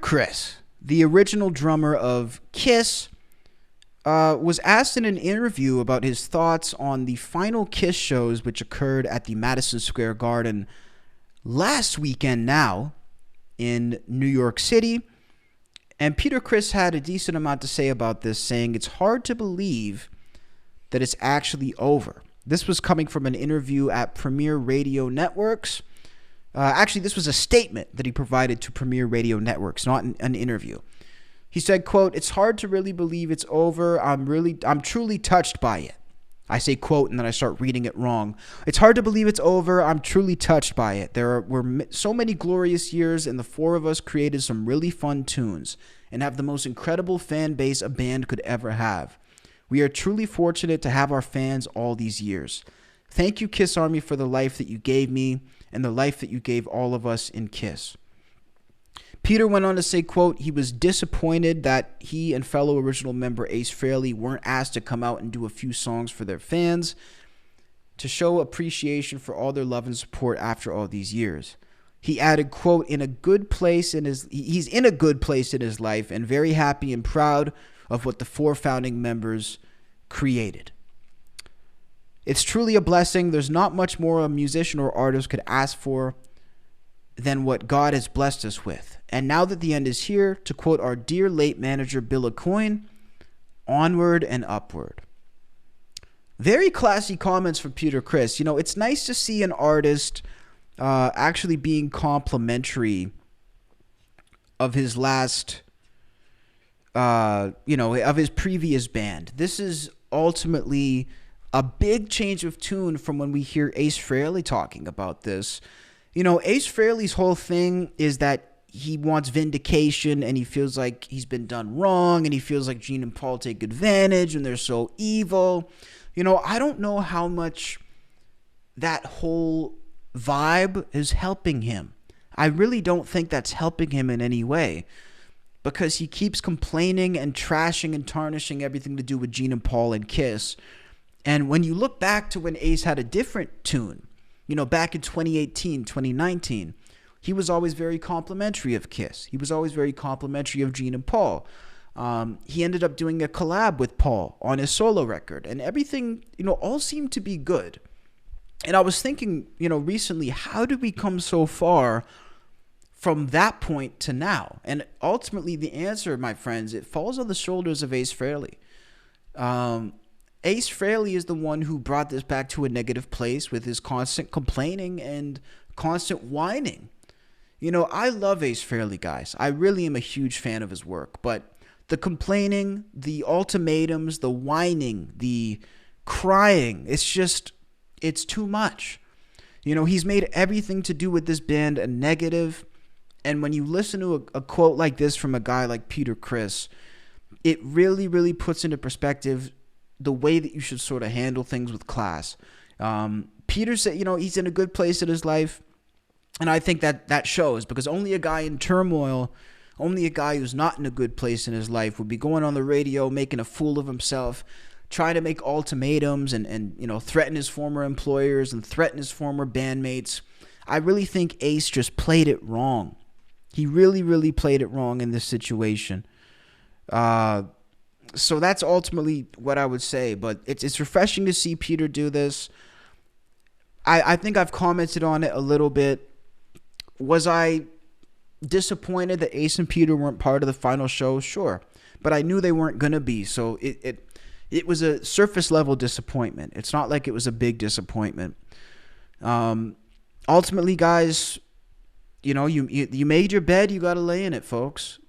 Criss, the original drummer of Kiss, was asked in an interview about his thoughts on the final Kiss shows, which occurred at the Madison Square Garden last weekend now in New York City. And Criss had a decent amount to say about this, saying it's hard to believe that it's actually over. This was coming from an interview at Premier Radio Networks. Actually, this was a statement that he provided to Premier Radio Networks, not an interview. He said, quote, "It's hard to really believe it's over. I'm truly touched by it." I say quote and then I start reading it wrong. "It's hard to believe it's over. I'm truly touched by it. There were so many glorious years, and the four of us created some really fun tunes and have the most incredible fan base a band could ever have. We are truly fortunate to have our fans all these years. Thank you, Kiss Army, for the life that you gave me and the life that you gave all of us in Kiss." Peter went on to say, quote, he was disappointed that he and fellow original member Ace Frehley weren't asked to come out and do a few songs for their fans to show appreciation for all their love and support after all these years. He added, quote, he's in a good place in his life and very happy and proud of what the four founding members created. "It's truly a blessing. There's not much more a musician or artist could ask for than what God has blessed us with. And now that the end is here, to quote our dear late manager Bill Aucoin, onward and upward." Very classy comments from Criss. You know, it's nice to see an artist actually being complimentary of his last, of his previous band. This is ultimately a big change of tune from when we hear Ace Frehley talking about this. You know, Ace Frehley's whole thing is that he wants vindication and he feels like he's been done wrong and he feels like Gene and Paul take advantage and they're so evil. You know, I don't know how much that whole vibe is helping him. I really don't think that's helping him in any way because he keeps complaining and trashing and tarnishing everything to do with Gene and Paul and Kiss. And when you look back to when Ace had a different tune, you know, back in 2018, 2019, he was always very complimentary of Kiss. He was always very complimentary of Gene and Paul. He ended up doing a collab with Paul on his solo record, and everything, you know, all seemed to be good. And I was thinking, you know, recently, how did we come so far from that point to now? And ultimately, the answer, my friends, it falls on the shoulders of Ace Frehley. Ace Frehley is the one who brought this back to a negative place with his constant complaining and constant whining. You know, I love Ace Frehley, guys. I really am a huge fan of his work. But the complaining, the ultimatums, the whining, the crying, it's too much. You know, he's made everything to do with this band a negative. And when you listen to a quote like this from a guy like Criss, it really, really puts into perspective the way that you should sort of handle things with class. Peter said, you know, he's in a good place in his life. And I think that shows, because only a guy in turmoil, only a guy who's not in a good place in his life would be going on the radio, making a fool of himself, trying to make ultimatums and you know, threaten his former employers and threaten his former bandmates. I really think Ace just played it wrong. He really, really played it wrong in this situation. So that's ultimately what I would say. But it's refreshing to see Peter do this. I think I've commented on it a little bit. Was I disappointed that Ace and Peter weren't part of the final show? Sure. But I knew they weren't going to be. So it was a surface level disappointment. It's not like it was a big disappointment. Ultimately, guys, you know, you made your bed, you got to lay in it, folks.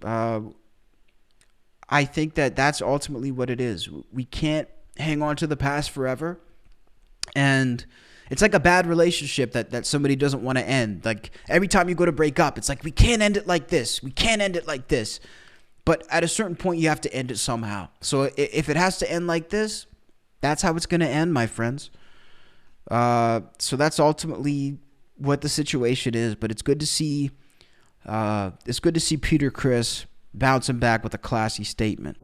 I think that's ultimately what it is. We can't hang on to the past forever. And it's like a bad relationship that somebody doesn't want to end. Like every time you go to break up, it's like, we can't end it like this. We can't end it like this. But at a certain point, you have to end it somehow. So if it has to end like this, that's how it's going to end, my friends. So that's ultimately what the situation is. But it's good to see Criss bouncing back with a classy statement.